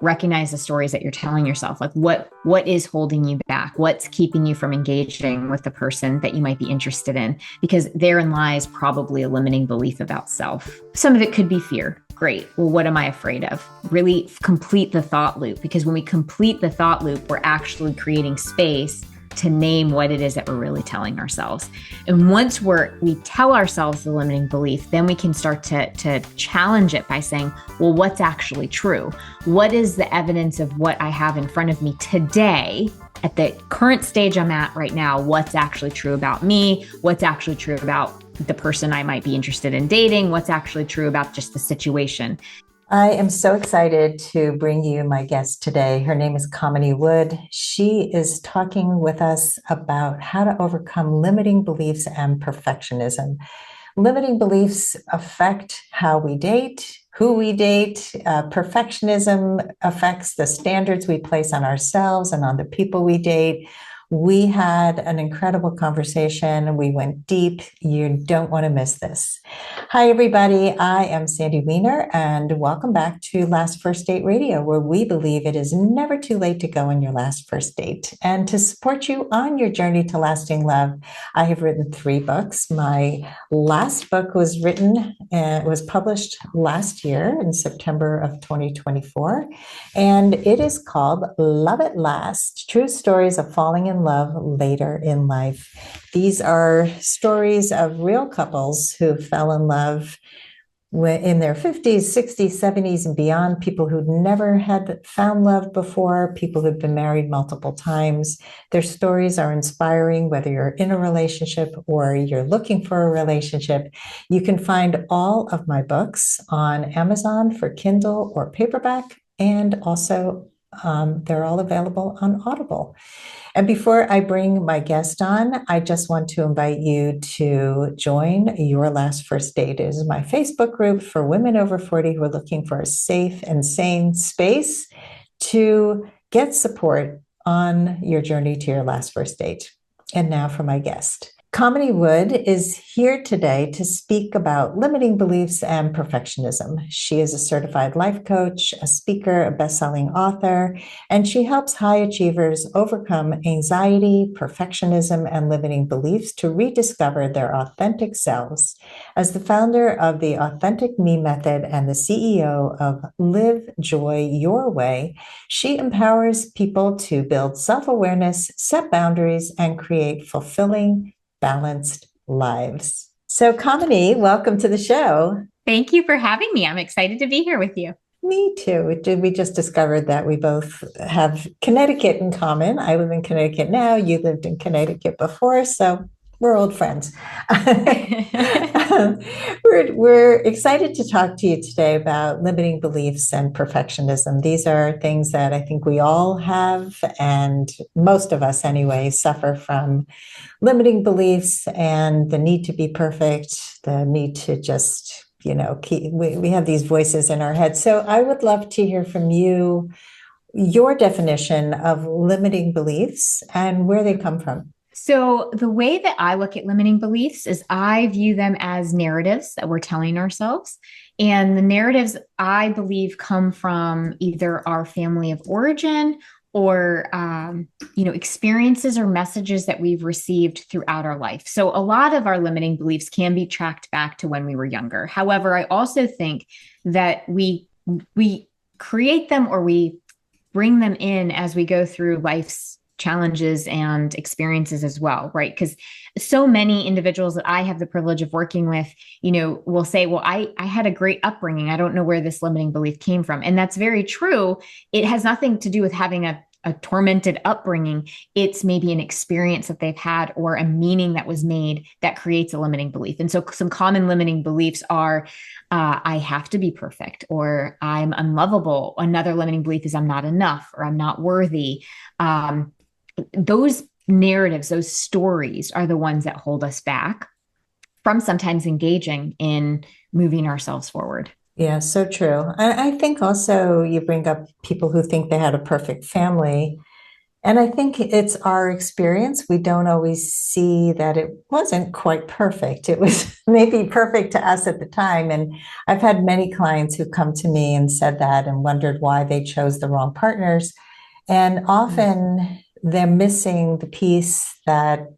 recognize the stories that you're telling yourself. Like what is holding you back? What's keeping you from engaging with the person that you might be interested in? Because therein lies probably a limiting belief about self. Some of it could be fear. Great. Well, what am I afraid of? Really complete the thought loop, because when we complete the thought loop, we're actually creating space to name what it is that we're really telling ourselves. And once we tell ourselves the limiting belief, then we can start to challenge it by saying, well, what's actually true? What is the evidence of what I have in front of me today at the current stage I'm at right now? What's actually true about me? What's actually true about the person I might be interested in dating? What's actually true about just the situation? I am so excited to bring you my guest today. Her name is Kamini Wood. She is talking with us about how to overcome limiting beliefs and perfectionism. Limiting beliefs affect how we date, who we date. Perfectionism affects the standards we place on ourselves and on the people we date. We had an incredible conversation. We went deep. You don't want to miss this. Hi, everybody. I am Sandy Weiner, and welcome back to Last First Date Radio, where we believe it is never too late to go on your last first date. And to support you on your journey to lasting love, I have written 3 books. My last book was published last year in September of 2024, and it is called Love at Last: True Stories of Falling in Love Later in Life. These are stories of real couples who fell in love in their 50s, 60s, 70s, and beyond, people who'd never had found love before, people who've been married multiple times. Their stories are inspiring, whether you're in a relationship or you're looking for a relationship. You can find all of my books on Amazon for Kindle or paperback, and also they're all available on Audible. And before I bring my guest on, I just want to invite you to join Your Last First Date. It is my Facebook group for women over 40 who are looking for a safe and sane space to get support on your journey to your last first date. And now for my guest. Kamini Wood is here today to speak about limiting beliefs and perfectionism. She is a certified life coach, a speaker, a best-selling author, and she helps high achievers overcome anxiety, perfectionism, and limiting beliefs to rediscover their authentic selves. As the founder of the AuthenticMe method and the CEO of Live Joy Your Way, she empowers people to build self-awareness, set boundaries, and create fulfilling, balanced lives. So, Kamini, welcome to the show. Thank you for having me. I'm excited to be here with you. Me too. We just discovered that we both have Connecticut in common. I live in Connecticut now. You lived in Connecticut before, so we're old friends. We're excited to talk to you today about limiting beliefs and perfectionism. These are things that I think we all have, and most of us anyway, suffer from limiting beliefs and the need to be perfect, the need to just, we have these voices in our head. So I would love to hear from you, your definition of limiting beliefs and where they come from. So the way that I look at limiting beliefs is I view them as narratives that we're telling ourselves. And the narratives, I believe, come from either our family of origin or experiences or messages that we've received throughout our life. So a lot of our limiting beliefs can be tracked back to when we were younger. However, I also think that we create them, or we bring them in as we go through life's challenges and experiences as well, right? Because so many individuals that I have the privilege of working with, will say, well, I had a great upbringing. I don't know where this limiting belief came from. And that's very true. It has nothing to do with having a tormented upbringing. It's maybe an experience that they've had or a meaning that was made that creates a limiting belief. And so some common limiting beliefs are, I have to be perfect, or I'm unlovable. Another limiting belief is I'm not enough, or I'm not worthy. Those narratives, those stories are the ones that hold us back from sometimes engaging in moving ourselves forward. Yeah, so true. I think also you bring up people who think they had a perfect family. And I think it's our experience. We don't always see that it wasn't quite perfect. It was maybe perfect to us at the time. And I've had many clients who come to me and said that and wondered why they chose the wrong partners. And Mhm. often they're missing the piece that,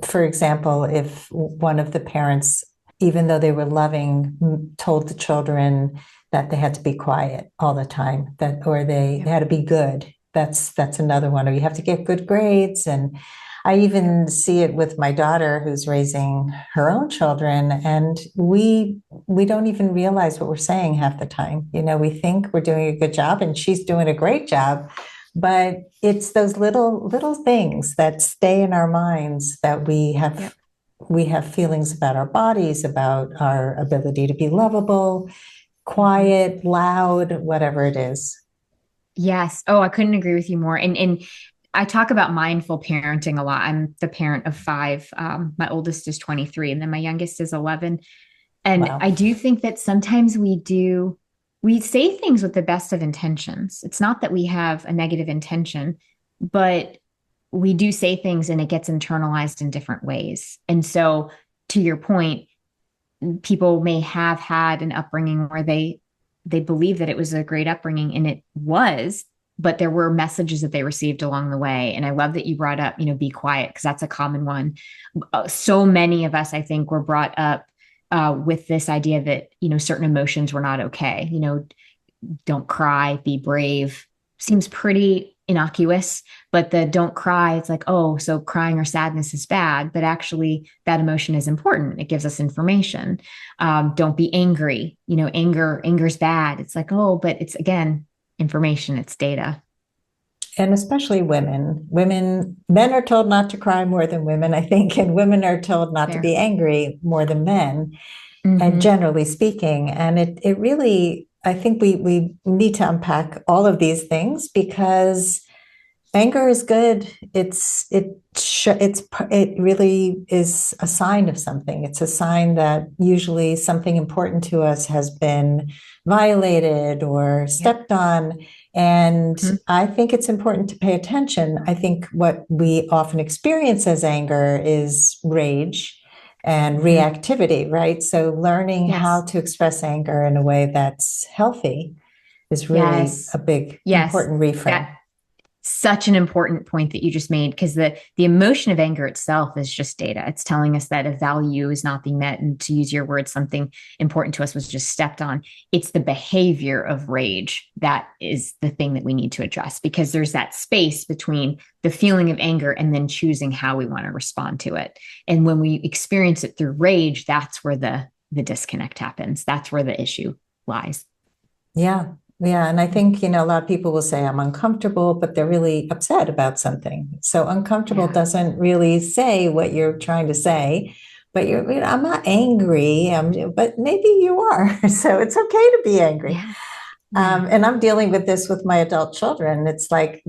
for example, if one of the parents, even though they were loving, told the children that they had to be quiet all the time, that or they Yep. had to be good. That's another one. Or you have to get good grades. And I Yep. even see it with my daughter who's raising her own children, and we don't even realize what we're saying half the time. We think we're doing a good job, and she's doing a great job, but it's those little things that stay in our minds that Yep. we have feelings about our bodies, about our ability to be lovable, Mhm. quiet, loud, whatever it is. Yes. Oh, I couldn't agree with you more. And I talk about mindful parenting a lot. I'm the parent of five. My oldest is 23, and then my youngest is 11. And Wow. I do think that sometimes we say things with the best of intentions. It's not that we have a negative intention, but we do say things and it gets internalized in different ways. And so, to your point, people may have had an upbringing where they believe that it was a great upbringing, and it was, but there were messages that they received along the way. And I love that you brought up, be quiet, because that's a common one. So many of us, I think, were brought up with this idea that certain emotions were not okay. Don't cry, be brave, seems pretty innocuous, but the don't cry, it's like, oh, so crying or sadness is bad, but actually that emotion is important. It gives us information. Don't be angry. Anger's bad. It's like, oh, but it's, again, information, it's data. And especially men are told not to cry more than women, I think, and women are told not to Fair. be angry more than men, and Mm-hmm. generally speaking. And it really, I think we need to unpack all of these things because anger is good. It really is a sign of something. It's a sign that usually something important to us has been violated or Yep. stepped on. And Mm-hmm. I think it's important to pay attention. I think what we often experience as anger is rage and Mm-hmm. reactivity, right? So learning how Yes. to express anger in a way that's healthy is really a Yes. big, Yes. important That reframe. such an important point that you just made, because the emotion of anger itself is just data. It's telling us that a value is not being met, and, to use your words, something important to us was just stepped on. It's the behavior of rage that is the thing that we need to address, because there's that space between the feeling of anger and then choosing how we want to respond to it. And when we experience it through rage, that's where the disconnect happens. That's where the issue lies. Yeah. Yeah. And I think, a lot of people will say, I'm uncomfortable, but they're really upset about something. So uncomfortable Yeah. doesn't really say what you're trying to say, but I'm not angry, but maybe you are. So it's okay to be angry. Yeah. Yeah. And I'm dealing with this with my adult children. It's like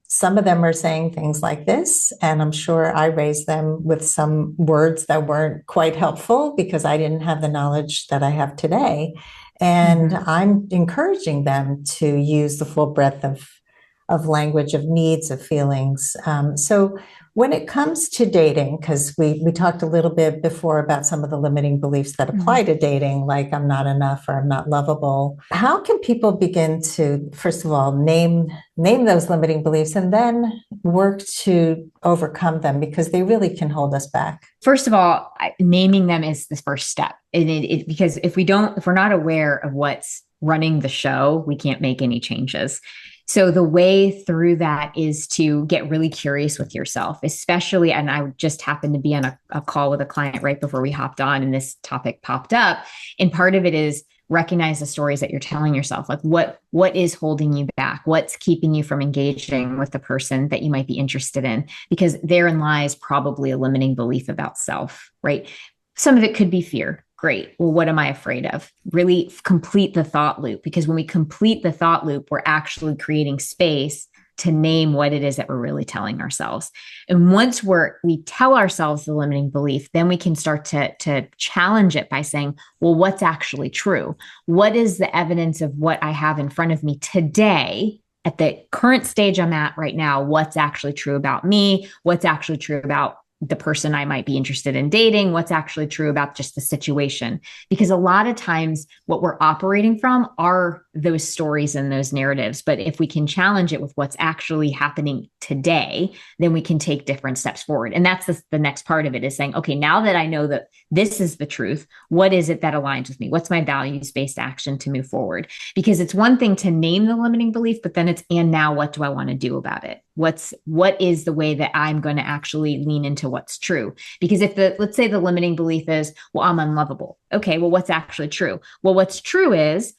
some of them are saying things like this, and I'm sure I raised them with some words that weren't quite helpful because I didn't have the knowledge that I have today. And Mm-hmm. I'm encouraging them to use the full breadth of language, of needs, of feelings. So when it comes to dating, because we talked a little bit before about some of the limiting beliefs that Mm-hmm. apply to dating, like I'm not enough or I'm not lovable. How can people begin to, first of all, name those limiting beliefs and then work to overcome them because they really can hold us back? First of all, naming them is the first step. Because if we're not aware of what's running the show, we can't make any changes. So the way through that is to get really curious with yourself, especially. And I just happened to be on a call with a client right before we hopped on, and this topic popped up. And part of it is recognize the stories that you're telling yourself. Like, what is holding you back? What's keeping you from engaging with the person that you might be interested in? Because therein lies probably a limiting belief about self, right? Some of it could be fear. Great. Well, what am I afraid of? Really complete the thought loop, because when we complete the thought loop, we're actually creating space to name what it is that we're really telling ourselves. And once we tell ourselves the limiting belief, then we can start to challenge it by saying, well, what's actually true? What is the evidence of what I have in front of me today at the current stage I'm at right now, what's actually true about me, what's actually true about the person I might be interested in dating, what's actually true about just the situation. Because a lot of times, what we're operating from are those stories and those narratives. But if we can challenge it with what's actually happening today, then we can take different steps forward. And that's the next part of it is saying, okay, now that I know that this is the truth, what is it that aligns with me? What's my values based action to move forward? Because it's one thing to name the limiting belief, but then it's, and now what do I want to do about it? What is the way that I'm going to actually lean into what's true? Because if let's say the limiting belief is, well, I'm unlovable. Okay, well, what's actually true? Well, what's true is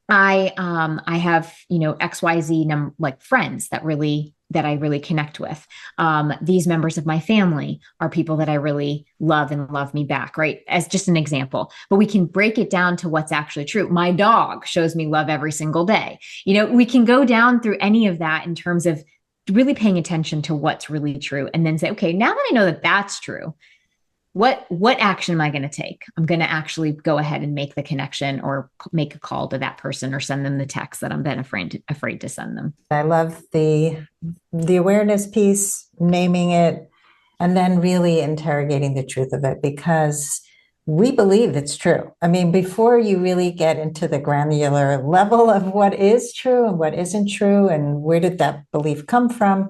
I have, XYZ like friends that I really connect with. These members of my family are people that I really love and love me back, right? As just an example. But we can break it down to what's actually true. My dog shows me love every single day. We can go down through any of that in terms of really paying attention to what's really true and then say, okay, now that I know that that's true, what action am I going to take? I'm going to actually go ahead and make the connection or make a call to that person or send them the text that I'm then afraid to send them. I love the awareness piece, naming it, and then really interrogating the truth of it because we believe it's true. I mean, before you really get into the granular level of what is true and what isn't true and where did that belief come from,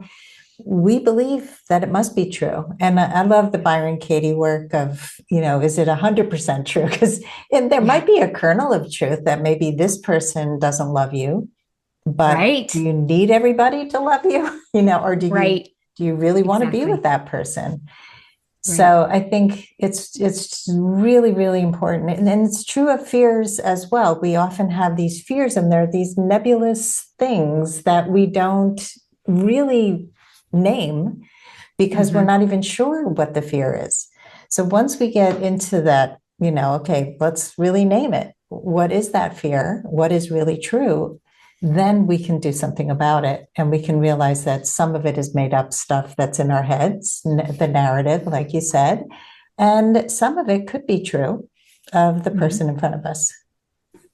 we believe that it must be true. And I love the Byron Katie work of, is it 100% true? Because there Yeah. might be a kernel of truth that maybe this person doesn't love you, but Right. do you need everybody to love you? Or Right. do you really want to be with Exactly. that person? Right. So I think it's really, really important. And it's true of fears as well. We often have these fears and they're these nebulous things that we don't really name because we're Mm-hmm. not even sure what the fear is. So once we get into that, okay, let's really name it. What is that fear? What is really true? Then we can do something about it. And we can realize that some of it is made up stuff that's in our heads, the narrative, like you said. And some of it could be true of the Mm-hmm. person in front of us.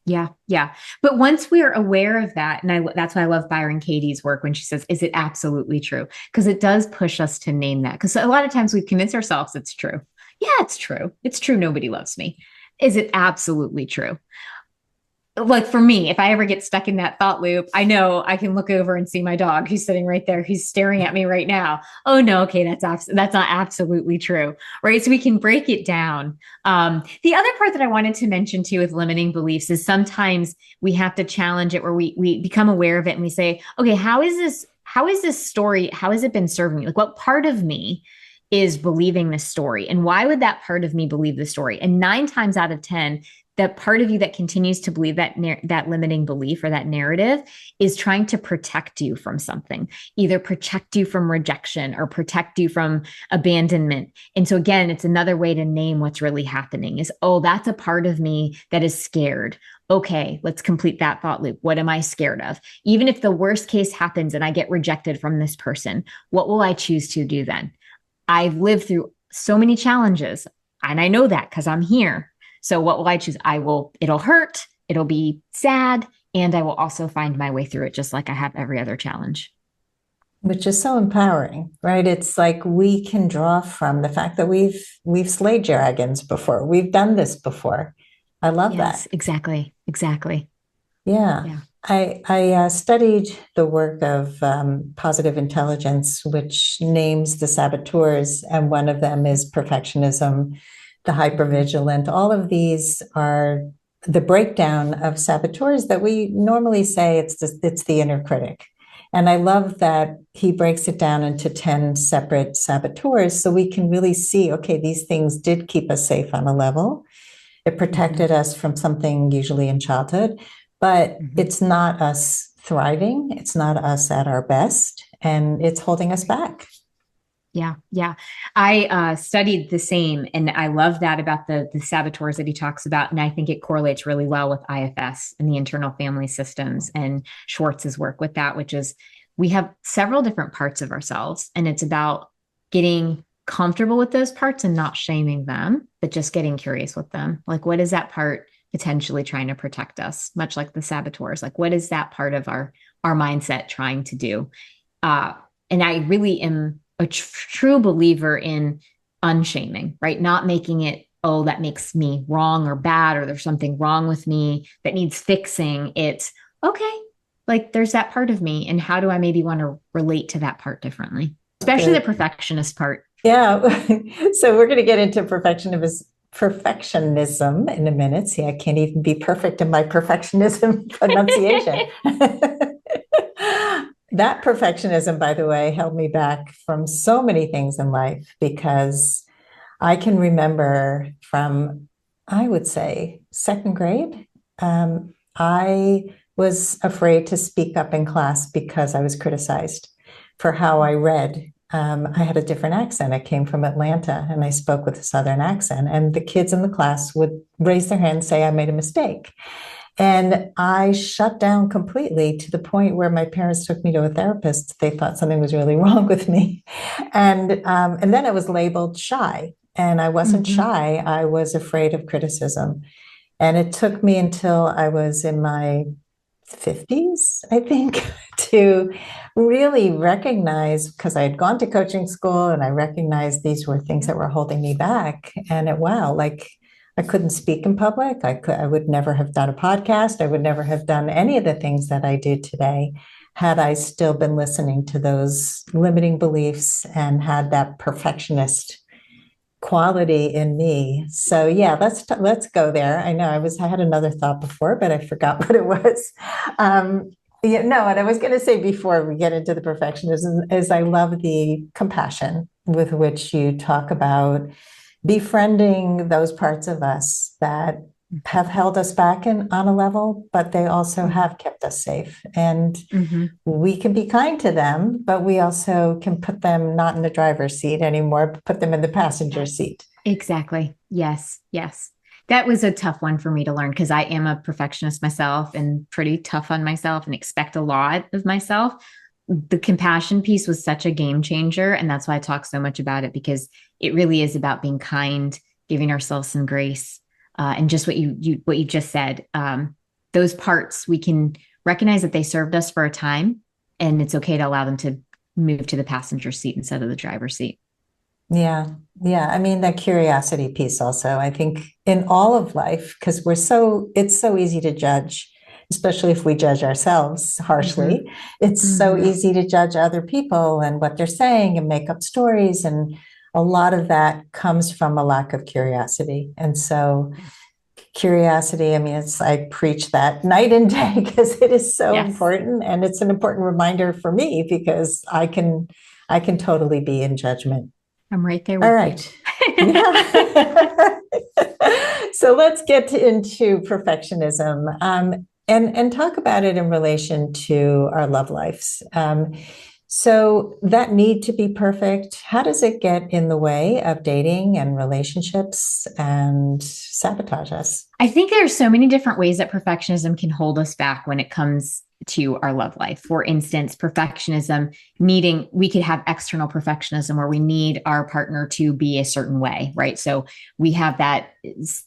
Yeah, yeah. But once we're aware of that, and that's why I love Byron Katie's work when she says, "Is it absolutely true?" Because it does push us to name that. Because a lot of times we convince ourselves it's true. Yeah, it's true. It's true. Nobody loves me. Is it absolutely true? Like for me, if I ever get stuck in that thought loop, I know I can look over and see my dog who's sitting right there, who's staring at me right now. Oh no, okay, that's not absolutely true, right? So we can break it down. The other part that I wanted to mention too with limiting beliefs is sometimes we have to challenge it where we become aware of it and we say, okay, how is this story? How has it been serving me? Like what part of me is believing this story, and why would that part of me believe the story? And 9 times out of 10 that part of you that continues to believe that limiting belief or that narrative is trying to protect you from something, either protect you from rejection or protect you from abandonment. And so again, it's another way to name what's really happening is, oh, that's a part of me that is scared. Okay, let's complete that thought loop. What am I scared of? Even if the worst case happens and I get rejected from this person, what will I choose to do then? I've lived through so many challenges and I know that because I'm here. So what will I choose? It'll hurt, it'll be sad, and I will also find my way through it just like I have every other challenge. Which is so empowering, right? It's like we can draw from the fact that we've slayed dragons before. We've done this before. I love that. Yes, exactly. Exactly. Yeah. Yeah. I studied the work of positive intelligence, which names the saboteurs, and one of them is perfectionism, the Mm-hmm. hypervigilant. All of these are the breakdown of saboteurs that we normally say it's the inner critic. And I love that he breaks it down into 10 separate saboteurs so we can really see, okay, these things did keep us safe on a level. It Mm-hmm. protected us from something usually in childhood, but Mm-hmm. it's not us thriving. It's not us at our best, and it's holding us back. Yeah, yeah. I studied the same, and I love that about the saboteurs that he talks about, and I think it correlates really well with IFS and the internal family systems and Schwartz's work with that, which is we have several different parts of ourselves, and it's about getting comfortable with those parts and not shaming them, but just getting curious with them. Like, what is that part potentially trying to protect us, much like the saboteurs. Like, what is that part of our mindset trying to do? And I really am a true believer in unshaming, right? Not making it, oh, that makes me wrong or bad, or there's something wrong with me that needs fixing. It's okay, like there's that part of me, and how do I maybe want to relate to that part differently, especially the Good. perfectionist part. Yeah. So we're going to get into perfectionism in a minute. See, I can't even be perfect in my perfectionism pronunciation. That perfectionism, by the way, held me back from so many things in life because I can remember from, I would say, second grade. I was afraid to speak up in class because I was criticized for how I read. I had a different accent. I came from Atlanta and I spoke with a Southern accent, and the kids in the class would raise their hand and say I made a mistake. And I shut down completely to the point where my parents took me to a therapist. They thought something was really wrong with me. And then I was labeled shy. And I wasn't Mm-hmm. shy, I was afraid of criticism. And it took me until I was in my 50s, I think, to really recognize, because I had gone to coaching school and I recognized these were things that were holding me back. And wow, like I couldn't speak in public. I would never have done a podcast. I would never have done any of the things that I do today had I still been listening to those limiting beliefs and had that perfectionist quality in me. So yeah, let's go there. I know I had another thought before, but I forgot what it was. Yeah, no, what I was going to say before we get into the perfectionism is I love the compassion with which you talk about befriending those parts of us that have held us back on a level, but they also Mm-hmm. have kept us safe. And Mm-hmm. we can be kind to them, but we also can put them not in the driver's seat anymore, but put them in the passenger seat. Exactly. Yes. Yes. That was a tough one for me to learn because I am a perfectionist myself and pretty tough on myself and expect a lot of myself. The compassion piece was such a game changer. And that's why I talk so much about it, because it really is about being kind, giving ourselves some grace. And just what you just said, those parts we can recognize that they served us for a time, and it's okay to allow them to move to the passenger seat instead of the driver's seat. Yeah. Yeah. I mean, that curiosity piece also, I think in all of life, because it's so easy to judge, especially if we judge ourselves Mm-hmm. harshly. It's so Mm-hmm. easy to judge other people and what they're saying and make up stories. And a lot of that comes from a lack of curiosity. And so curiosity, I mean, I preach that night and day because it is so Yes. important. And it's an important reminder for me because I can totally be in judgment. I'm right there All with you. right. Yeah. So let's get into perfectionism, and talk about it in relation to our love lives. So that need to be perfect, how does it get in the way of dating and relationships and sabotage us? I think there's so many different ways that perfectionism can hold us back when it comes to our love life. For instance, perfectionism needing, we could have external perfectionism where we need our partner to be a certain way, right? So we have that,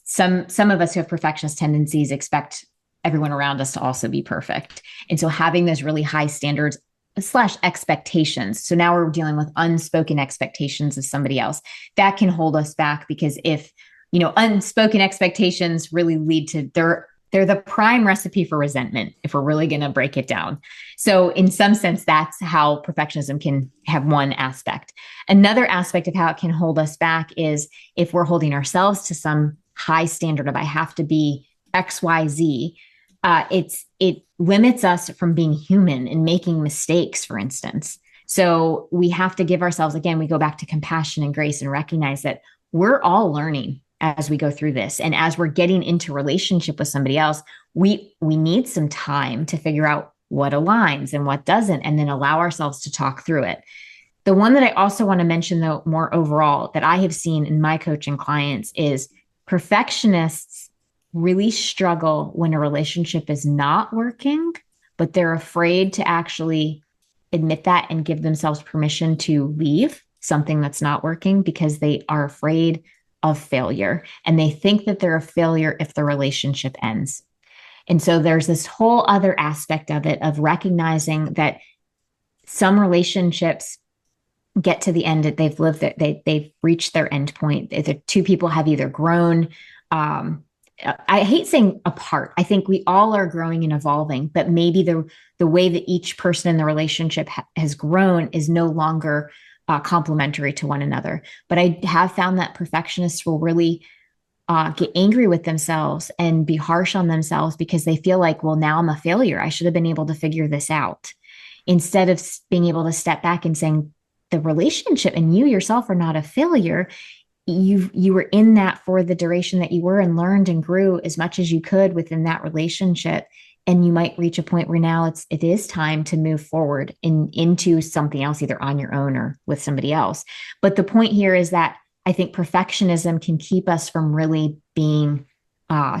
some of us who have perfectionist tendencies expect everyone around us to also be perfect. And so having those really high standards slash expectations. So now we're dealing with unspoken expectations of somebody else. That can hold us back, because if unspoken expectations really lead to, they're the prime recipe for resentment if we're really going to break it down. So in some sense, that's how perfectionism can have one aspect. Another aspect of how it can hold us back is if we're holding ourselves to some high standard of I have to be XYZ. It limits us from being human and making mistakes, for instance. So we have to give ourselves, again, we go back to compassion and grace and recognize that we're all learning as we go through this. And as we're getting into relationship with somebody else, we need some time to figure out what aligns and what doesn't, and then allow ourselves to talk through it. The one that I also want to mention, though, more overall, that I have seen in my coaching clients is perfectionists really struggle when a relationship is not working, but they're afraid to actually admit that and give themselves permission to leave something that's not working, because they are afraid of failure. And they think that they're a failure if the relationship ends. And so there's this whole other aspect of it of recognizing that some relationships get to the end that they've lived it, they've reached their end point. The two people have either grown. I hate saying apart. I think we all are growing and evolving, but maybe the way that each person in the relationship has grown is no longer complementary to one another. But I have found that perfectionists will really get angry with themselves and be harsh on themselves because they feel like, well, now I'm a failure. I should have been able to figure this out. Instead of being able to step back and saying, the relationship and you yourself are not a failure. You were in that for the duration that you were and learned and grew as much as you could within that relationship. And you might reach a point where now it is time to move forward into something else, either on your own or with somebody else. But the point here is that I think perfectionism can keep us from really being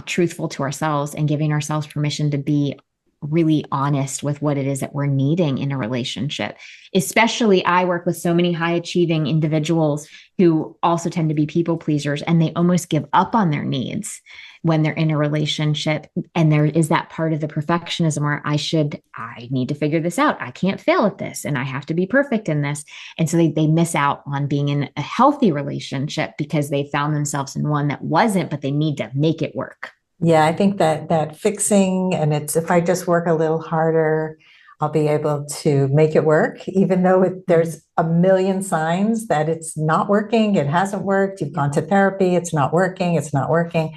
truthful to ourselves and giving ourselves permission to be really honest with what it is that we're needing in a relationship. Especially, I work with so many high achieving individuals who also tend to be people pleasers, and they almost give up on their needs when they're in a relationship. And there is that part of the perfectionism where I need to figure this out. I can't fail at this and I have to be perfect in this. And so they miss out on being in a healthy relationship because they found themselves in one that wasn't, but they need to make it work. Yeah, I think that fixing, and it's if I just work a little harder, I'll be able to make it work, even though there's a million signs that it's not working, it hasn't worked, you've gone to therapy, it's not working, it's not working.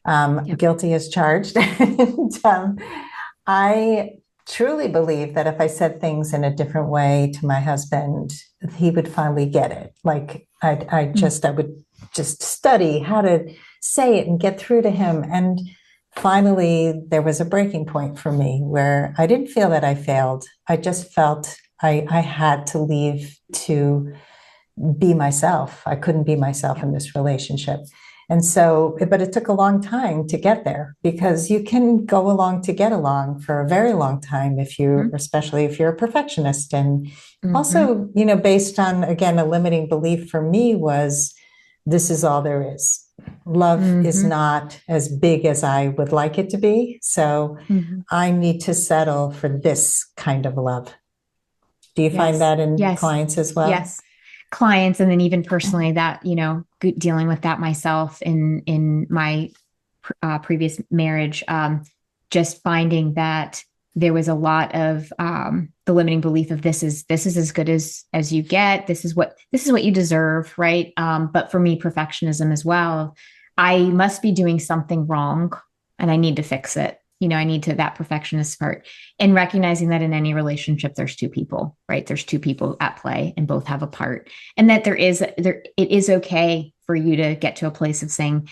Yep. Guilty as charged. And, I truly believe that if I said things in a different way to my husband, he would finally get it. Like I would just study how to say it and get through to him. And finally, there was a breaking point for me where I didn't feel that I failed. I just felt I had to leave to be myself. I couldn't be myself in this relationship. And so, but it took a long time to get there because you can go along to get along for a very long time if you, especially if you're a perfectionist. And also, based on, again, a limiting belief for me was this is all there is. Love is not as big as I would like it to be. So I need to settle for this kind of love. Do you find that in clients as well? Yes. Clients, and then even personally that, dealing with that myself in my previous marriage, just finding that there was a lot of the limiting belief of this is as good as you get. This is what you deserve, right? But for me, perfectionism as well. I must be doing something wrong, and I need to fix it. I need to that perfectionist part, and recognizing that in any relationship, there's two people, right? There's two people at play and both have a part, and that it is okay for you to get to a place of saying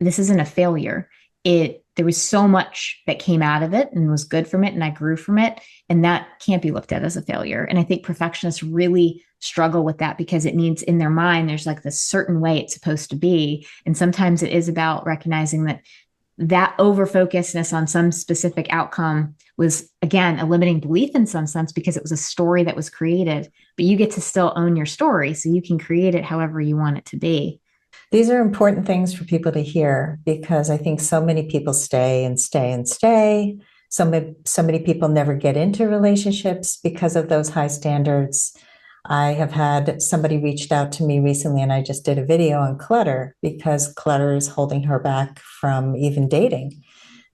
this isn't a failure. There was so much that came out of it and was good from it, and I grew from it, and that can't be looked at as a failure. And I think perfectionists really struggle with that because it needs in their mind, there's like this certain way it's supposed to be. And sometimes it is about recognizing that over focusedness on some specific outcome was, again, a limiting belief in some sense because it was a story that was created, but you get to still own your story. So you can create it however you want it to be. These are important things for people to hear because I think so many people stay and stay and stay. So many people never get into relationships because of those high standards. I have had somebody reached out to me recently, and I just did a video on clutter because clutter is holding her back from even dating.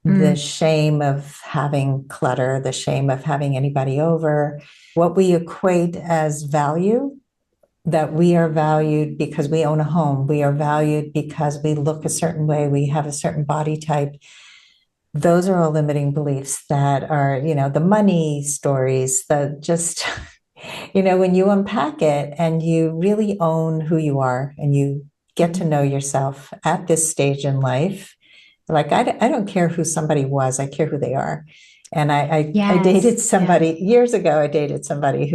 The shame of having clutter, the shame of having anybody over, what we equate as value, that we are valued because we own a home, we are valued because we look a certain way, we have a certain body type. Those are all limiting beliefs that are, the money stories, that just... when you unpack it and you really own who you are and you get to know yourself at this stage in life, like I don't care who somebody was, I care who they are. And I dated somebody years ago. I dated somebody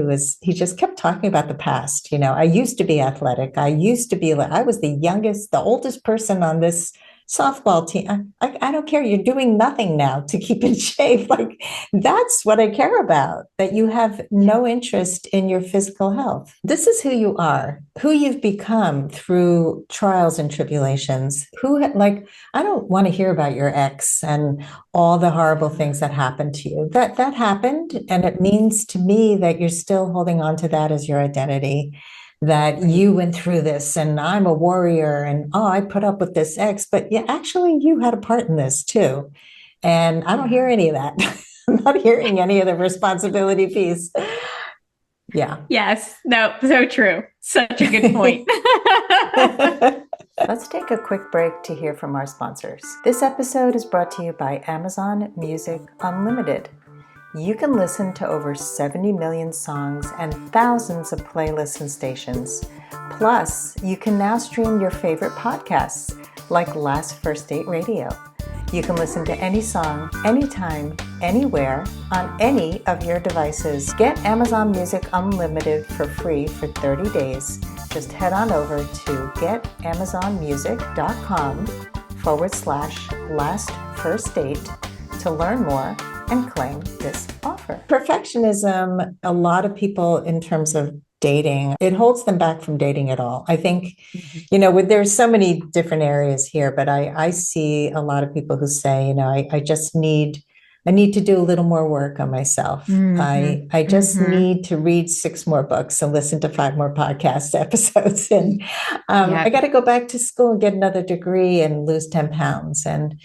he just kept talking about the past. I used to be athletic. I was the oldest person on this softball team. I don't care. You're doing nothing now to keep in shape. Like, that's what I care about, that you have no interest in your physical health. This is who you are, who you've become through trials and tribulations. Like, I don't want to hear about your ex and all the horrible things that happened to you. That happened. And it means to me that you're still holding on to that as your identity, that Right. you went through this and I'm a warrior and oh, I put up with this ex, but yeah, actually you had a part in this too. And I don't hear Yeah. any of that. I'm not hearing any of the responsibility piece. Yeah. Yes. No, so true. Such a good point. Let's take a quick break to hear from our sponsors. This episode is brought to you by Amazon Music Unlimited. You can listen to over 70 million songs and thousands of playlists and stations. Plus, you can now stream your favorite podcasts like Last First Date Radio. You can listen to any song, anytime, anywhere, on any of your devices. Get Amazon Music Unlimited for free for 30 days. Just head on over to getamazonmusic.com/last first date to learn more and claim this offer. Perfectionism, a lot of people in terms of dating, it holds them back from dating at all. I think, Mhm. there's so many different areas here, but I see a lot of people who say, I need to do a little more work on myself. Mhm. I just Mhm. need to read 6 more books and listen to 5 more podcast episodes. And I Yep. got to go back to school and get another degree and lose 10 pounds. And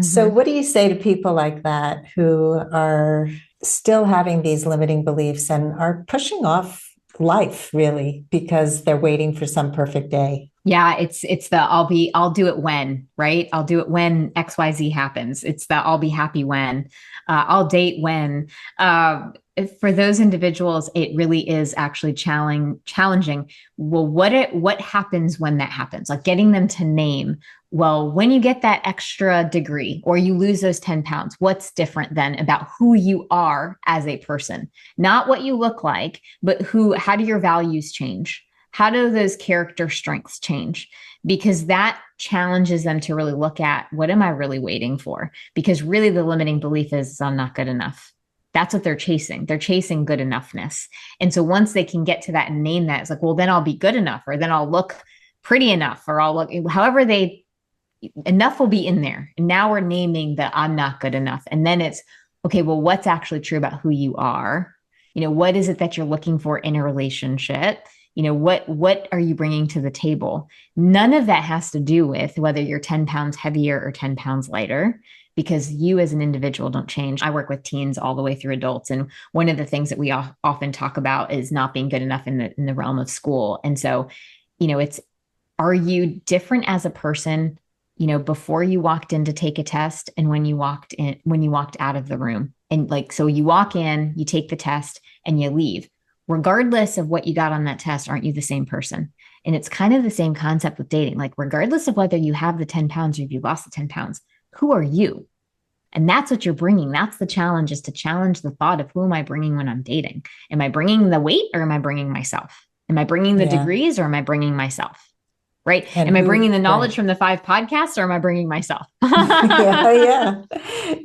so, Mhm. what do you say to people like that who are still having these limiting beliefs and are pushing off life really because they're waiting for some perfect day? Yeah, it's the I'll do it when, right? I'll do it when XYZ happens. It's the I'll be happy when. I'll date when. For those individuals, it really is actually challenging. Well, what happens when that happens? Like getting them to name, well, when you get that extra degree or you lose those 10 pounds, what's different then about who you are as a person? Not what you look like, but how do your values change? How do those character strengths change? Because that challenges them to really look at what am I really waiting for? Because really the limiting belief is I'm not good enough. That's what they're chasing. They're chasing good enoughness. And so once they can get to that and name that, it's like, well, then I'll be good enough, or then I'll look pretty enough, or I'll look however enough will be in there. And now we're naming that I'm not good enough. And then it's, okay, well, what's actually true about who you are? What is it that you're looking for in a relationship? What are you bringing to the table? None of that has to do with whether you're 10 pounds heavier or 10 pounds lighter, because you as an individual don't change. I work with teens all the way through adults, and one of the things that we often talk about is not being good enough in the realm of school. And so, it's, are you different as a person, before you walked in to take a test and when you walked out of the room? And like, so you walk in, you take the test and you leave. Regardless of what you got on that test, aren't you the same person? And it's kind of the same concept with dating. Like, regardless of whether you have the 10 pounds or if you lost the 10 pounds, who are you? And that's what you're bringing. That's the challenge, is to challenge the thought of, who am I bringing when I'm dating? Am I bringing the weight or am I bringing myself? Am I bringing the Yeah. degrees or am I bringing myself? Right? And Am I bringing the knowledge right. from the 5 podcasts or am I bringing myself? Yeah, yeah.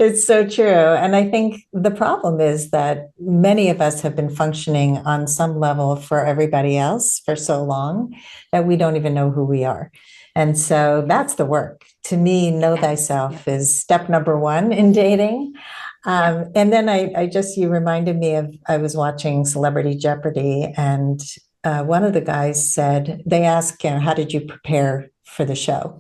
It's so true. And I think the problem is that many of us have been functioning on some level for everybody else for so long that we don't even know who we are. And so that's the work. To me, know thyself is step number 1 in dating. And then you reminded me of, I was watching Celebrity Jeopardy, and one of the guys said, they asked, how did you prepare for the show?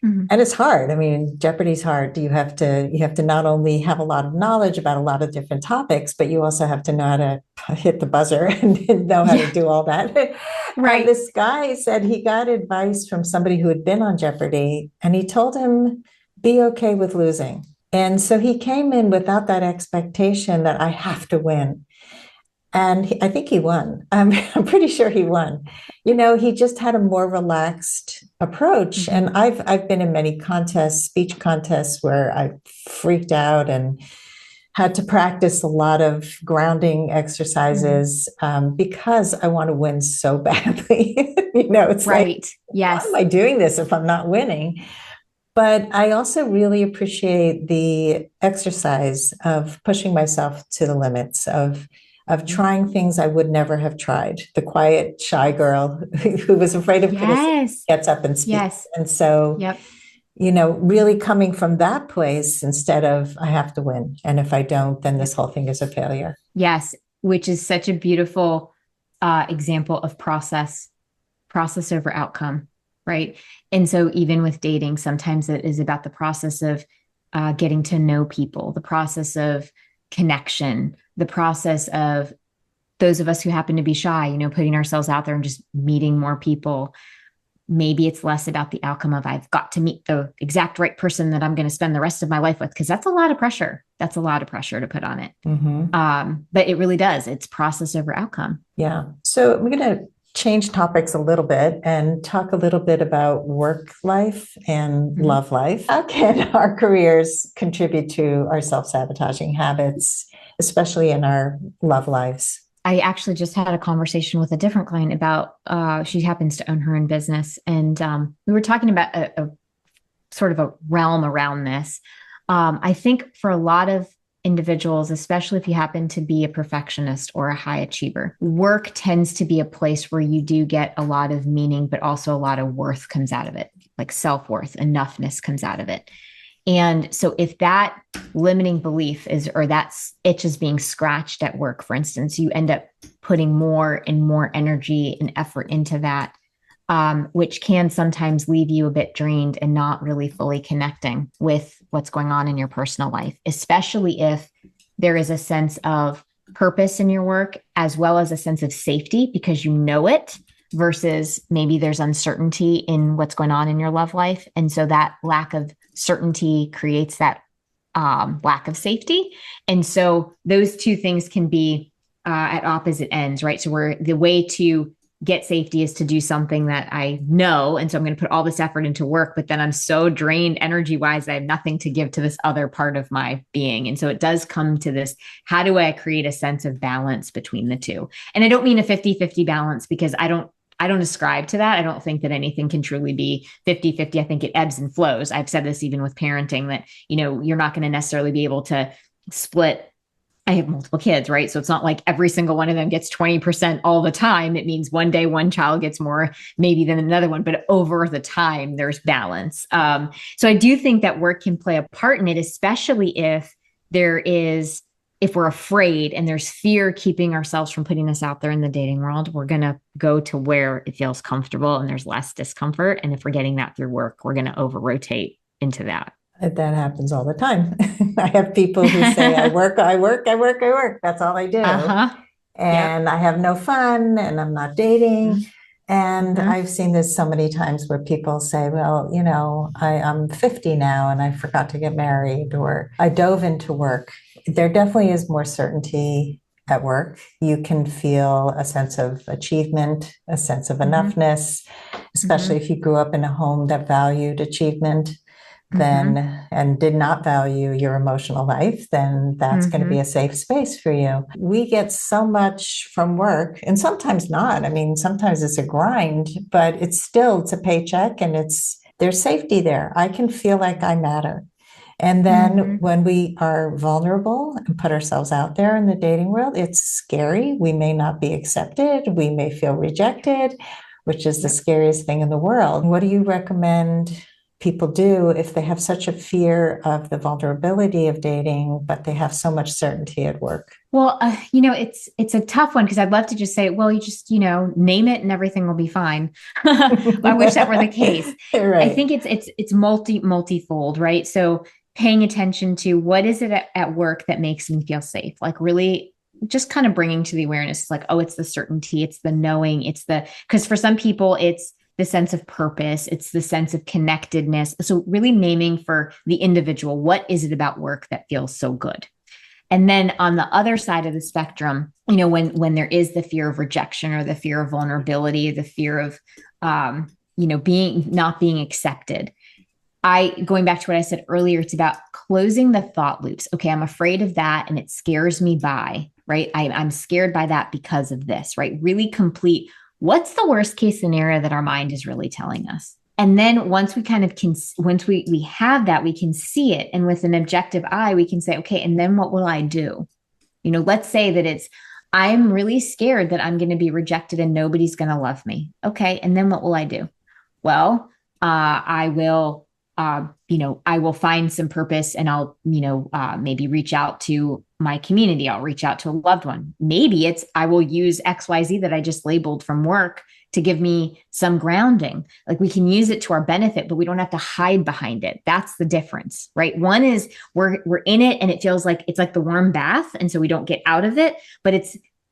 Mhm. And it's hard. I mean, Jeopardy's hard. You have to not only have a lot of knowledge about a lot of different topics, but you also have to know how to hit the buzzer and know how to Yeah. do all that. And Right. this guy said he got advice from somebody who had been on Jeopardy, and he told him, be okay with losing. And so he came in without that expectation that I have to win. And I think he won. I'm pretty sure he won. He just had a more relaxed approach. Mhm. And I've been in many contests, speech contests, where I freaked out and had to practice a lot of grounding Mhm. exercises, because I want to win so badly. It's like, Right. why am Yes. I doing this if I'm not winning? But I also really appreciate the exercise of pushing myself to the limits of trying things I would never have tried. The quiet, shy girl who was afraid of criticism Yes. gets up and speaks. Yes. And so, Yep. really coming from that place instead of I have to win. And if I don't, then this Yep. whole thing is a failure. Yes. Which is such a beautiful example of process over outcome, right? And so even with dating, sometimes it is about the process of getting to know people, the process of connection, the process of those of us who happen to be shy, putting ourselves out there and just meeting more people. Maybe it's less about the outcome of I've got to meet the exact right person that I'm going to spend the rest of my life with, because that's a lot of pressure. That's a lot of pressure to put on it. Mm-hmm. But it really does. It's process over outcome. Yeah. So we're going to change topics a little bit and talk a little bit about work life and love life. How can our careers contribute to our self-sabotaging habits, especially in our love lives? I actually just had a conversation with a different client about, she happens to own her own business. And we were talking about a sort of a realm around this. I think for a lot of individuals, especially if you happen to be a perfectionist or a high achiever, work tends to be a place where you do get a lot of meaning, but also a lot of worth comes out of it, like self-worth, enoughness comes out of it. And so if that limiting belief is, or that itch is being scratched at work, for instance, you end up putting more and more energy and effort into that, which can sometimes leave you a bit drained and not really fully connecting with what's going on in your personal life, especially if there is a sense of purpose in your work, as well as a sense of safety because you know it, versus maybe there's uncertainty in what's going on in your love life. And so that lack of certainty creates that lack of safety. And so those two things can be at opposite ends, right? So where the way to get safety is to do something that I know. And so I'm going to put all this effort into work, but then I'm so drained energy wise, I have nothing to give to this other part of my being. And so it does come to this, how do I create a sense of balance between the two? And I don't mean a 50-50 balance, because I don't ascribe to that. I don't think that anything can truly be 50-50. I think it ebbs and flows. I've said this even with parenting, that, you're not going to necessarily be able to split. I have multiple kids, right? So it's not like every single one of them gets 20% all the time. It means one day one child gets more maybe than another one, but over the time there's balance. So I do think that work can play a part in it, especially if we're afraid and there's fear keeping ourselves from putting this out there in the dating world. We're going to go to where it feels comfortable and there's less discomfort. And if we're getting that through work, we're going to over rotate into that. That happens all the time. I have people who say, I work, I work, I work, I work. That's all I do. Uh-huh. And Yep. I have no fun and I'm not dating. Mm-hmm. And Mm-hmm. I've seen this so many times where people say, well, I'm 50 now and I forgot to get married, or I dove into work. There definitely is more certainty at work. You can feel a sense of achievement, a sense of enoughness, especially if you grew up in a home that valued achievement then and did not value your emotional life, then that's going to be a safe space for you. We get so much from work, and sometimes not. I mean, sometimes it's a grind, but it's a paycheck and there's safety there. I can feel like I matter. And then when we are vulnerable and put ourselves out there in the dating world, it's scary. We may not be accepted. We may feel rejected, which is the scariest thing in the world. What do you recommend people do if they have such a fear of the vulnerability of dating, but they have so much certainty at work? Well, it's a tough one, because I'd love to just say, well, you just, name it and everything will be fine. I wish that were the case. Right. I think it's multifold, right? So paying attention to what is it at work that makes me feel safe, like really just kind of bringing to the awareness. It's like, oh, it's the certainty, it's the knowing, because for some people it's the sense of purpose, it's the sense of connectedness. So really naming for the individual, what is it about work that feels so good? And then on the other side of the spectrum, when there is the fear of rejection or the fear of vulnerability, the fear of being not being accepted, going back to what I said earlier, it's about closing the thought loops. Okay, I'm afraid of that and it scares me by, right? I'm scared by that because of this, right? Really complete, what's the worst case scenario that our mind is really telling us? And then once we kind of can, once we have that, we can see it. And with an objective eye, we can say, okay, and then what will I do? Let's say that I'm really scared that I'm going to be rejected and nobody's going to love me. Okay. And then what will I do? Well, I will, I will find some purpose and I'll, maybe reach out to my community. I'll reach out to a loved one. Maybe I will use XYZ that I just labeled from work to give me some grounding. Like we can use it to our benefit, but we don't have to hide behind it. That's the difference, right? One is we're in it and it feels like it's like the warm bath. And so we don't get out of it, but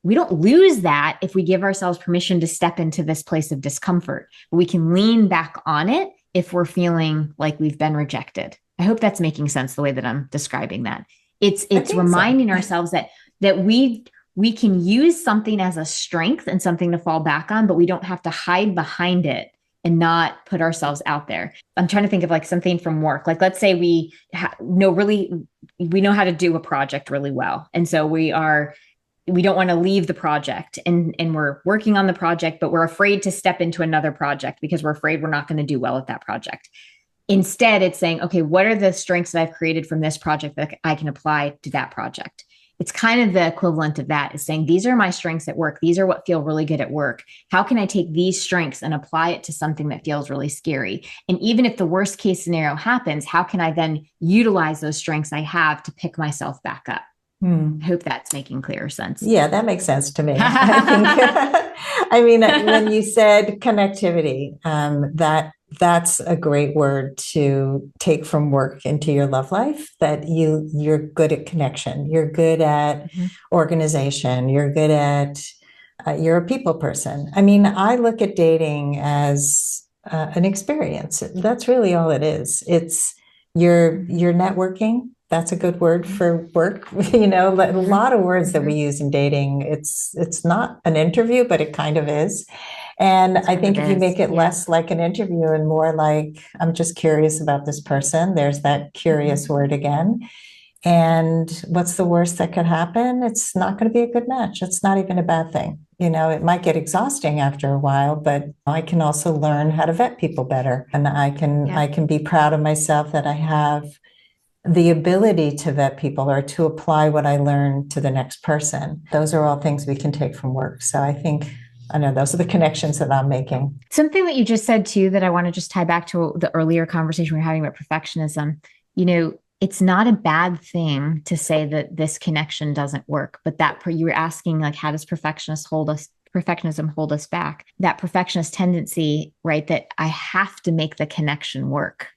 we don't lose that if we give ourselves permission to step into this place of discomfort. We can lean back on it if we're feeling like we've been rejected. I hope that's making sense the way that I'm describing that. I It's think so. reminding ourselves that we can use something as a strength and something to fall back on, but we don't have to hide behind it and not put ourselves out there. I'm trying to think of like something from work. Like let's say we know how to do a project really well. And so we don't want to leave the project and we're working on the project, but we're afraid to step into another project because we're afraid we're not going to do well at that project. Instead, it's saying, okay, what are the strengths that I've created from this project that I can apply to that project? It's kind of the equivalent of that, is saying, these are my strengths at work. These are what feel really good at work. How can I take these strengths and apply it to something that feels really scary? And even if the worst case scenario happens, how can I then utilize those strengths I have to pick myself back up? I hope that's making clearer sense. Yeah, that makes sense to me. I think, I mean, when you said connectivity, that's a great word to take from work into your love life, that you're good at connection, you're good at organization, you're good at you're a people person. I mean, I look at dating as an experience. That's really all it is. It's you're networking. That's a good word for work. A lot of words that we use in dating. It's not an interview, but it kind of is. And I think if you make it less like an interview and more like, I'm just curious about this person, there's that curious word again. And what's the worst that could happen? It's not going to be a good match. It's not even a bad thing. It might get exhausting after a while, but I can also learn how to vet people better. And I can be proud of myself that I have the ability to vet people or to apply what I learned to the next person. Those are all things we can take from work. So I know those are the connections that I'm making. Something that you just said too, that I want to just tie back to the earlier conversation we were having about perfectionism. It's not a bad thing to say that this connection doesn't work, but you were asking, like, how does perfectionism hold us back? That perfectionist tendency, right? That I have to make the connection work.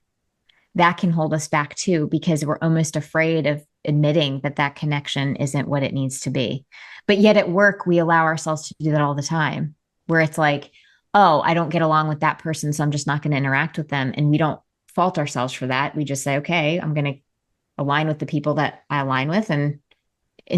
That can hold us back too, because we're almost afraid of admitting that connection isn't what it needs to be. But yet at work, we allow ourselves to do that all the time, where it's like, oh, I don't get along with that person, so I'm just not going to interact with them. And we don't fault ourselves for that. We just say, okay, I'm going to align with the people that I align with. And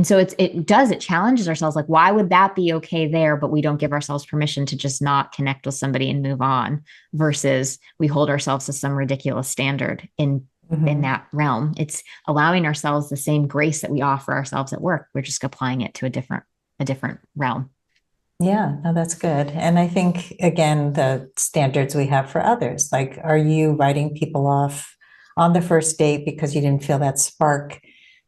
so it challenges ourselves. Like, why would that be okay there? But we don't give ourselves permission to just not connect with somebody and move on, versus we hold ourselves to some ridiculous standard in that realm. It's allowing ourselves the same grace that we offer ourselves at work. We're just applying it to a different realm. Yeah, no, that's good. And I think, again, the standards we have for others, like, are you writing people off on the first date because you didn't feel that spark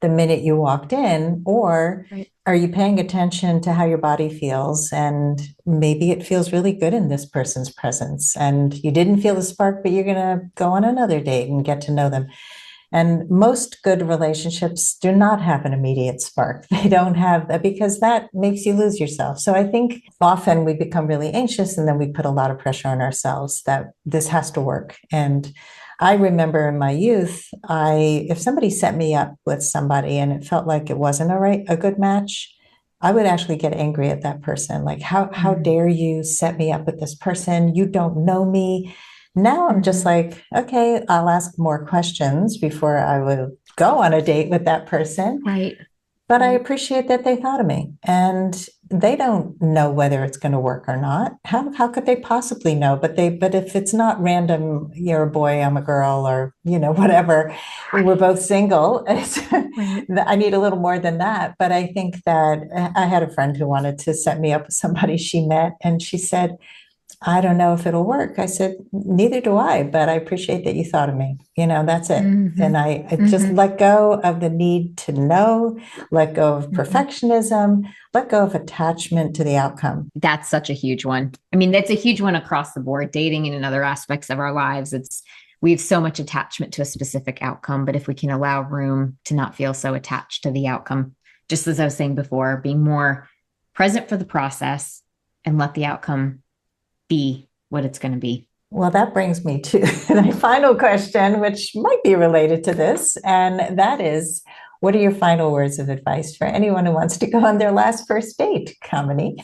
the minute you walked in? Or are you paying attention to how your body feels? And maybe it feels really good in this person's presence, and you didn't feel the spark, but you're going to go on another date and get to know them. And most good relationships do not have an immediate spark. They don't have that, because that makes you lose yourself. So I think often we become really anxious, and then we put a lot of pressure on ourselves that this has to work. And I remember in my youth, if somebody set me up with somebody and it felt like it wasn't a good match, I would actually get angry at that person. Like, how dare you set me up with this person? You don't know me. Now I'm just like, okay, I'll ask more questions before I would go on a date with that person. Right. But I appreciate that they thought of me, and they don't know whether it's going to work or not. How could they possibly know? But if it's not random, you're a boy, I'm a girl, or whatever, we're both single. I need a little more than that. But I think that I had a friend who wanted to set me up with somebody she met, and she said, I don't know if it'll work. I said, neither do I, but I appreciate that you thought of me. That's it. Mm-hmm. And I just Mm-hmm. let go of the need to know, let go of Mm-hmm. perfectionism, let go of attachment to the outcome. That's such a huge one. I mean, that's a huge one across the board, dating and in other aspects of our lives. We have so much attachment to a specific outcome, but if we can allow room to not feel so attached to the outcome, just as I was saying before, being more present for the process and let the outcome be what it's going to be. Well, that brings me to my final question, which might be related to this. And that is, what are your final words of advice for anyone who wants to go on their last first date, Kamini?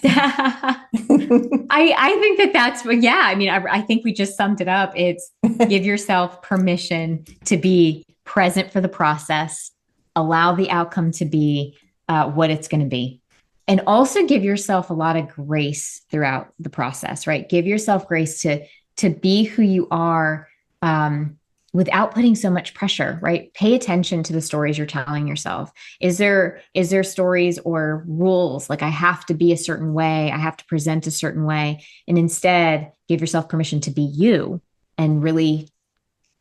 I think that's what, yeah. I mean, I think we just summed it up. It's give yourself permission to be present for the process, allow the outcome to be what it's going to be. And also give yourself a lot of grace throughout the process, right? Give yourself grace to be who you are without putting so much pressure, right? Pay attention to the stories you're telling yourself. Is there stories or rules like I have to be a certain way, I have to present a certain way, and instead give yourself permission to be you and really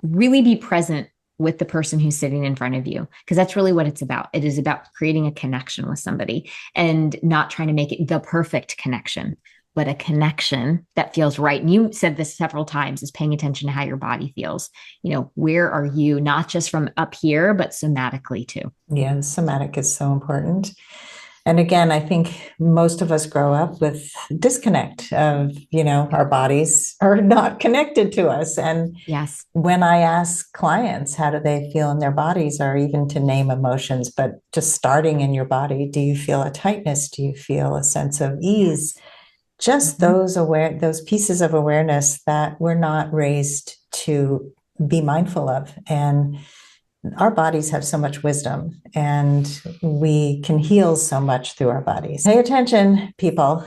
really be present with the person who's sitting in front of you, because that's really what it's about. It is about creating a connection with somebody and not trying to make it the perfect connection, but a connection that feels right. And you said this several times, is paying attention to how your body feels. Where are you, not just from up here, but somatically too. Yeah, the somatic is so important. And again, I think most of us grow up with disconnect of, our bodies are not connected to us. And Yes. when I ask clients, how do they feel in their bodies, or even to name emotions, but just starting in your body, do you feel a tightness? Do you feel a sense of ease? Yes. Just Mm-hmm. those pieces of awareness that we're not raised to be mindful of. And our bodies have so much wisdom, and we can heal so much through our bodies. Pay attention, people.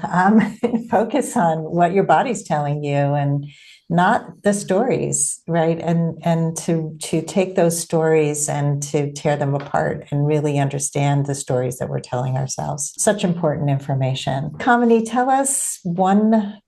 Focus on what your body's telling you and not the stories, right? And to take those stories and to tear them apart and really understand the stories that we're telling ourselves. Such important information. Kamini,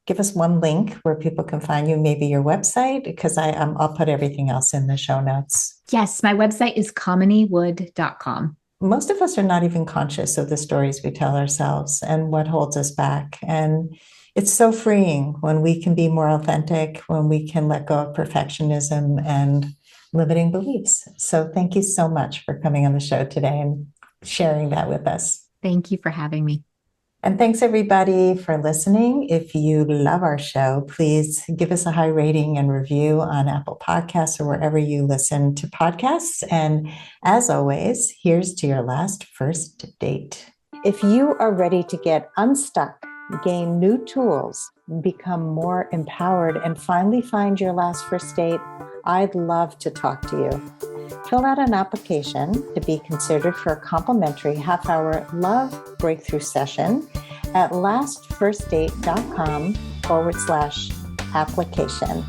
give us one link where people can find you, maybe your website, because I'll put everything else in the show notes. Yes, my website is kaminiwood.com. Most of us are not even conscious of the stories we tell ourselves and what holds us back. And it's so freeing when we can be more authentic, when we can let go of perfectionism and limiting beliefs. So thank you so much for coming on the show today and sharing that with us. Thank you for having me. And thanks everybody for listening. If you love our show, please give us a high rating and review on Apple Podcasts or wherever you listen to podcasts. And as always, here's to your last first date. If you are ready to get unstuck, gain new tools, become more empowered, and finally find your last first date, I'd love to talk to you. Fill out an application to be considered for a complimentary half-hour love breakthrough session at lastfirstdate.com/application.